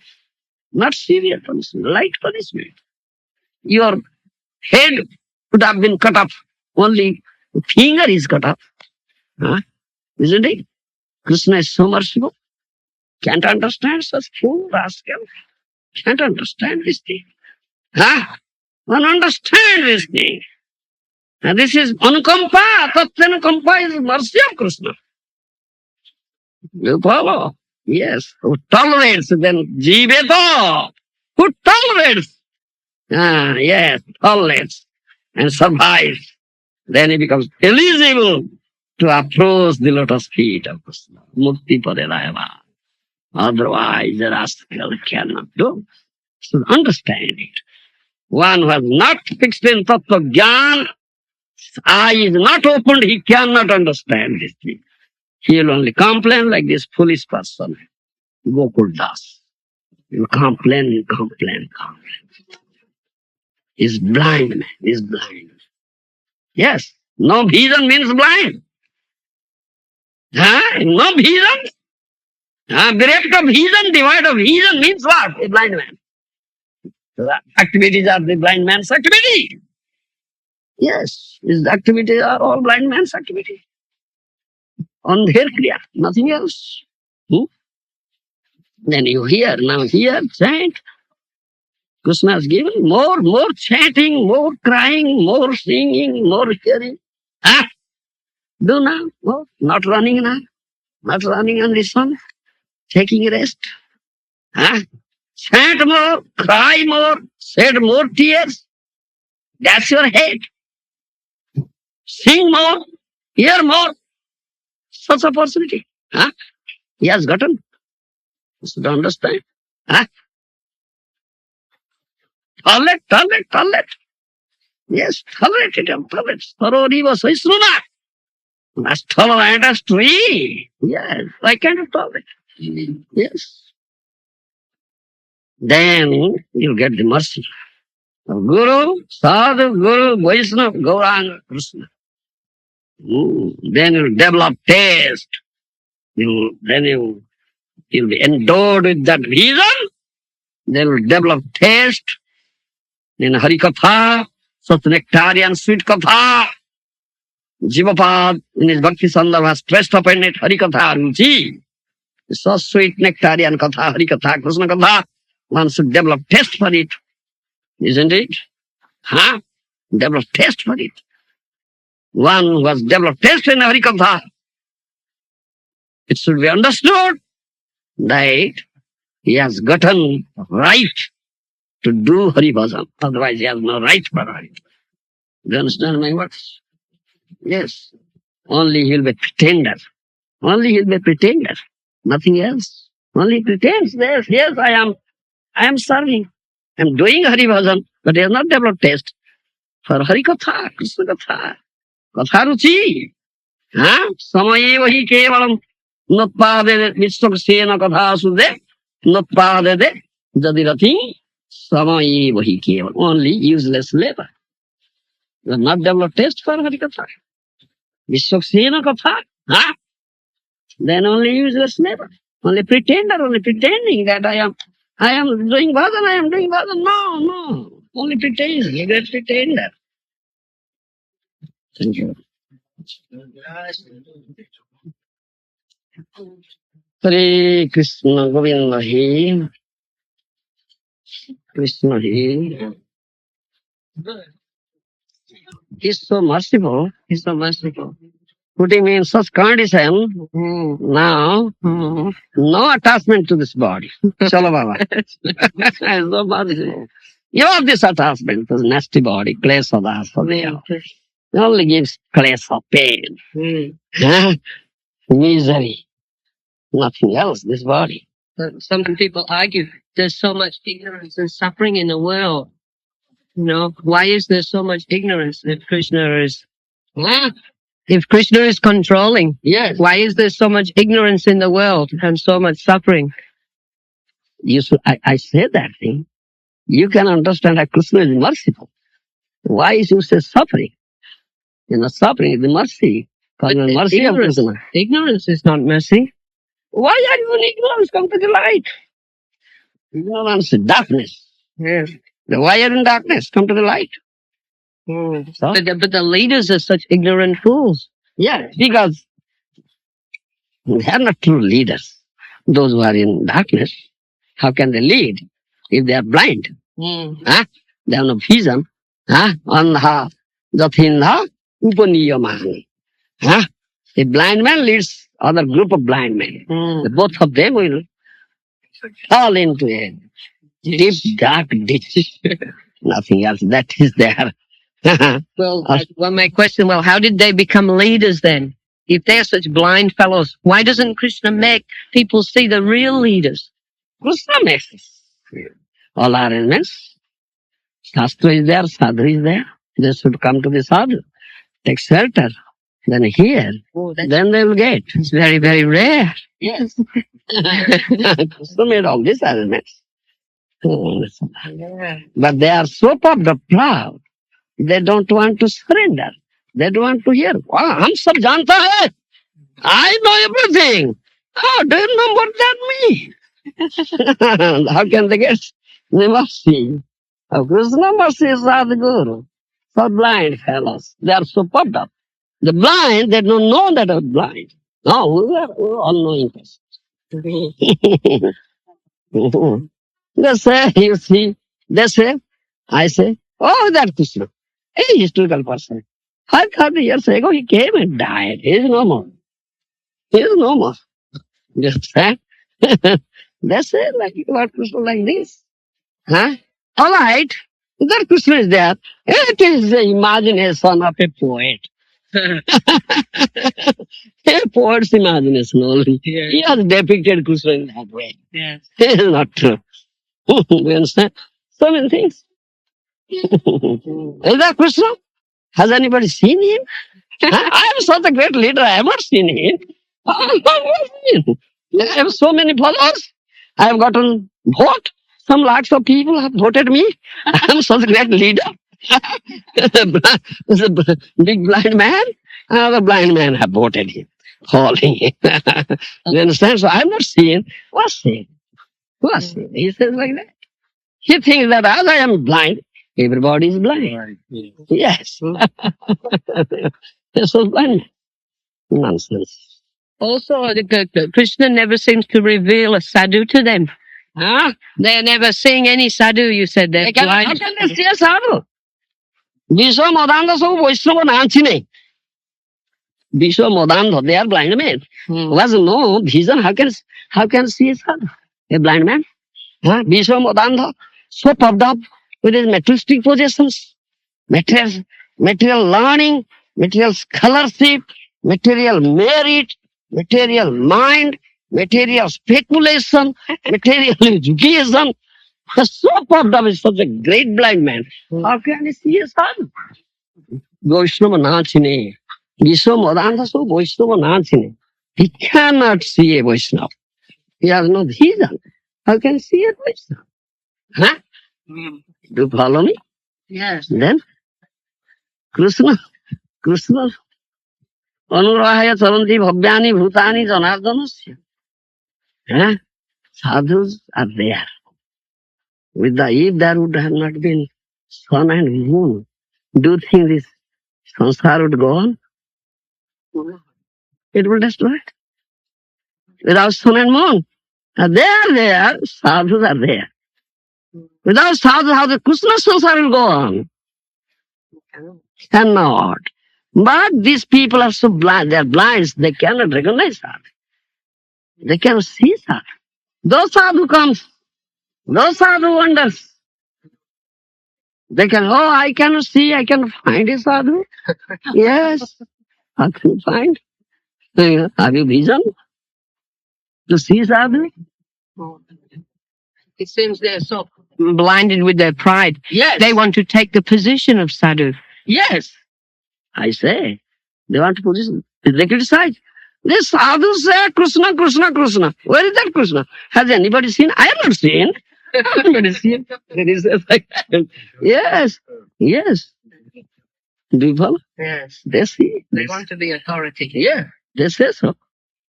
Not severe punishment, light punishment. Your head would have been cut off. Only finger is cut off. Huh? Isn't it? Krishna is so merciful. Can't understand such fool rascal. Can't understand this thing. Huh? Don't understand this thing. And this is anukampa. Tatyanukampa is mercy of Krishna. You follow? Yes. Who tolerates then jiveto. Who tolerates? Yes, tolerates and survives. Then he becomes eligible to approach the lotus feet of Krishna. Mukti padedayava. Otherwise, the rascal cannot do. So understand it. One who has not fixed in Tattva Gyan, eye is not opened, he cannot understand this thing. He will only complain like this foolish person, Gokul Das. He will complain. He's blind, man. He's blind. Yes, no vision means blind. No vision. Bereft of vision, devoid of vision means what? A blind man. The activities are the blind man's activity. Yes, his activities are all blind man's activity. On their kriya, nothing else. Then you hear, now hear, chant. Krishna has given more chanting, more crying, more singing, more hearing. Do now, more. Not running now. Not running on the sun. Taking rest. Chant more, cry more, shed more tears. That's your head. Sing more, hear more. Such opportunity. He has gotten. You should understand. Tolerate. Yes, tolerate it. Tolerate. Saroriva Saisruna. As tolerant as tree. Yes, I cannot tolerate. Yes. Then you'll get the mercy of Guru, Sadhu, Guru, Vaishnava, Gauranga, Krishna. Then you'll develop taste. Then you'll be endowed with that vision. Then you'll develop taste in Hari Katha, such nectarian sweet Katha. Jivapad in his Bhakti Sandarbha has stressed upon it, Hari Katha, Ruchi. So sweet nectarian Katha, Hari Katha, Krishna Katha. One should develop taste for it. Isn't it? Develop taste for it. One who has developed taste in Hari Katha, it should be understood that he has gotten right to do Hari Bhajan. Otherwise, he has no right for Hari. Do you understand my words? Yes. Only he'll be pretender. Nothing else. Only pretends. Yes, I am serving. I am doing Hari Bhajan, but he has not developed taste for Hari Katha, Krishna Katha, Katha Ruchi. Samaye vahi kevalam nutpade vishwaksena katha sudde nutpade jadirati samaye vahi kevalam. Only useless labor. You have not developed taste for Hari Katha. Vishwaksena katha. Then only useless labor. Only pretending that I am doing bhajan. No. Only pretending. You get pretender. Thank you. Hare Krishna Govinda He. Krishna He. He's so merciful. Putting me in such condition, now, no attachment to this body. Chalo Baba. So merciful. You have this attachment to the nasty body, clay soda. It only gives class of pain. Misery. Nothing else, this body. Some people argue there's so much ignorance and suffering in the world. No. Why is there so much ignorance if Krishna is Huh? if Krishna is controlling? Yes. Why is there so much ignorance in the world and so much suffering? I say that thing. You can understand that Krishna is merciful. Why is you say suffering? Suffering is the mercy. Because the mercy of Krishna. Ignorance is not mercy. Why are you in ignorance? Come to the light. Ignorance is darkness. Yes. Why are you in darkness? Come to the light. So? But the leaders are such ignorant fools. Yeah, because they are not true leaders. Those who are in darkness, how can they lead if they are blind? Huh? They have no vision. Huh? Anha jathinha upaniyamani. Huh? A blind man leads other group of blind men. The both of them will fall into a deep, dark ditch. Nothing else. That is there. Well, my question, how did they become leaders then? If they're such blind fellows, why doesn't Krishna make people see the real leaders? Krishna makes all arrangements. Shastra is there, sadhu is there. They should come to the sadhu, take shelter. Then here, then they will get. It's very, very rare. Yes. Krishna made all these arrangements. But they are so puffed up, proud. They don't want to surrender. They don't want to hear. हम सब जानता है. I know everything. Oh, do you know more than me? How can they get the mercy? Of Krishna mercy is Sadhguru. For blind fellows, they are so puffed up. The blind, they don't know that they are blind. No, we are all knowing person. They say, you see, they say, I say, oh, that Krishna, a historical person. 530 years ago, he came and died. He is no more. He is no more. Just say, they say, like, you are Krishna like this. Huh? All right, that Krishna is there. It is the imagination of a poet. A poet's imagination only. Yes. He has depicted Krishna in that way. Yes. It is not true. You understand? So many things. Is that Krishna? Has anybody seen him? I am such a great leader. I have not seen him. I have not seen him. I have so many followers. I have gotten vote. Some lakhs of people have voted me. I am such a great leader. There's a big blind man. Another blind man have voted him. Falling. You understand? So I have not seen. What's seen? What's seen? He says like that. He thinks that as I am blind, everybody is blind. Right. Yes. So blind. Nonsense. Also, Krishna never seems to reveal a sadhu to them. Huh? They're never seeing any sadhu, you said. They're How blind. can they see a sadhu? Vishwa Modanda so Vaishnava Nanchine. Vishwa Modanda, they are blind men. Who has no vision, how can see a sadhu? A blind man? Huh? Vishwa Modanda, so puffed up with his materialistic possessions, material learning, material scholarship, material merit, material mind, material speculation, material education. So puffed up with such a great blind man. How can he see a sadhu? Vaishnava Nachine. Vishwa Modanda so Vaishnava Nachine. He cannot see a Vaishnava. He has no vision. How can he see a Vaishnava? Huh? Do you follow me? Yes. Then Krishna Anurahaya Charanti Bhavyani Bhutani Janardanasya. Huh? Sadhus are there. If there would have not been sun and moon, do you think this samsara would go on? It will destroy it. Without sun and moon, they are there, sadhus are there. Without sadhus, how the Krishna samsara will go on? Cannot. But these people are so blind, they are blind, they cannot recognize sadhu. They cannot see sadhu. Those sadhu comes, those sadhu wonders. They can, oh, I cannot see, I can find a sadhu. Yes, I can find. Have you vision to see sadhu? It seems they're so blinded with their pride. Yes. They want to take the position of sadhu. Yes. I say, they want to position. They criticize. This sadhu say Krishna, Krishna, Krishna. Where is that Krishna? Has anybody seen? I have not seen. I have not seen. There is a yes. Yes. Do you follow? Yes. They see. They want to be authority. Yeah. They say so.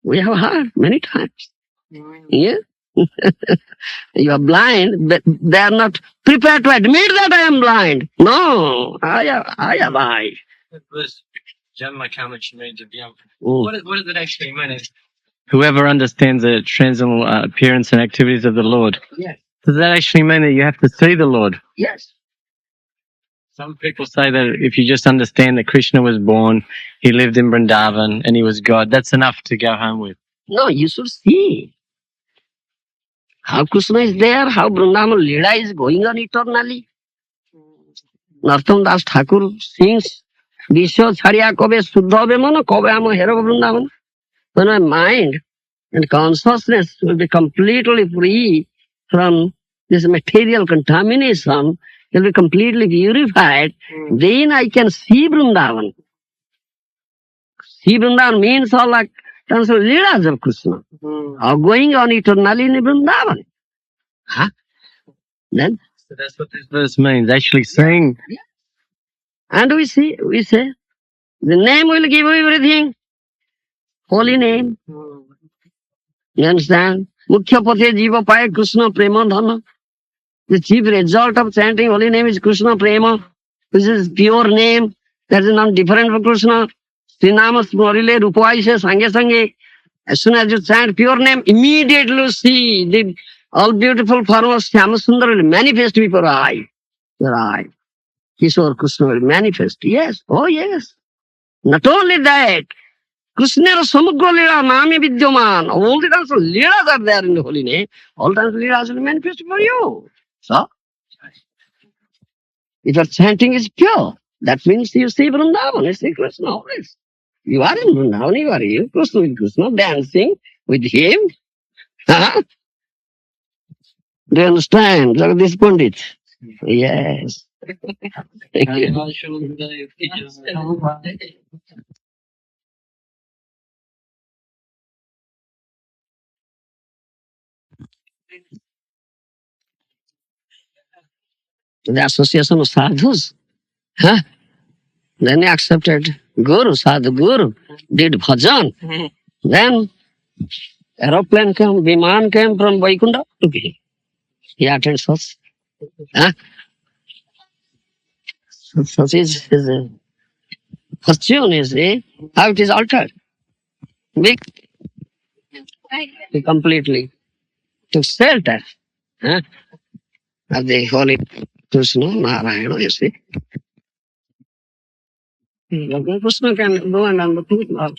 We have heard many times. Mm. Yeah. You are blind, but they are not prepared to admit that I am blind. No, I am I. It was Janma divyam. Mm. What does it actually mean? Whoever understands the transcendental appearance and activities of the Lord. Yes. Does that actually mean that you have to see the Lord? Yes. Some people say that if you just understand that Krishna was born, he lived in Vrindavan, and he was God, that's enough to go home with. No, you should see how Krishna is there, how Vrindavan Leela is going on eternally. Narottam Das Thakur sings, Vishwa Chhariya Kobe Suddha Hobe Mano, Kobe Amo Hero Vrindavan. When my mind and consciousness will be completely free from this material contamination, will be completely purified, then I can see Vrindavan. See Vrindavan means all like Leelas of Krishna, are going on eternally in Vrindavan. Huh? Then, So that's what this verse means, actually seeing. and we say, the name will give you everything. Holy name. You understand? Mukhya pathe jiva paye Krishna prema dhana. The chief result of chanting holy name is Krishna prema, which is pure name. That is not different from Krishna. Srinama smarile rupaise sange sange. As soon as you chant pure name, immediately you see the all beautiful form of Shyamasundar will manifest before your eye. Kishore Krishna will manifest. Yes. Oh yes. Not only that, Krishna Samugra Leela Nami Vidyaman. All the times Leelas are there in the holy name. All times Leelas will manifest for you. So, if your chanting is pure, that means you see Vrindavan, you see Krishna always. You are in Vrindavan, you are here, Krishna with Krishna, dancing with him. Huh? Do you understand, Jagadish Pandit? Yes. Thank you. The association of sadhus. Huh? Then he accepted Guru, Sadhu Guru, did bhajan. Then aeroplane came, Viman came from Vaikunta to him. He attended such. Huh? Such is his fortune, you see, how it is altered. Big, he completely took shelter huh, of the holy Krishna, Narayana, you see. Krishna can go and undertake love.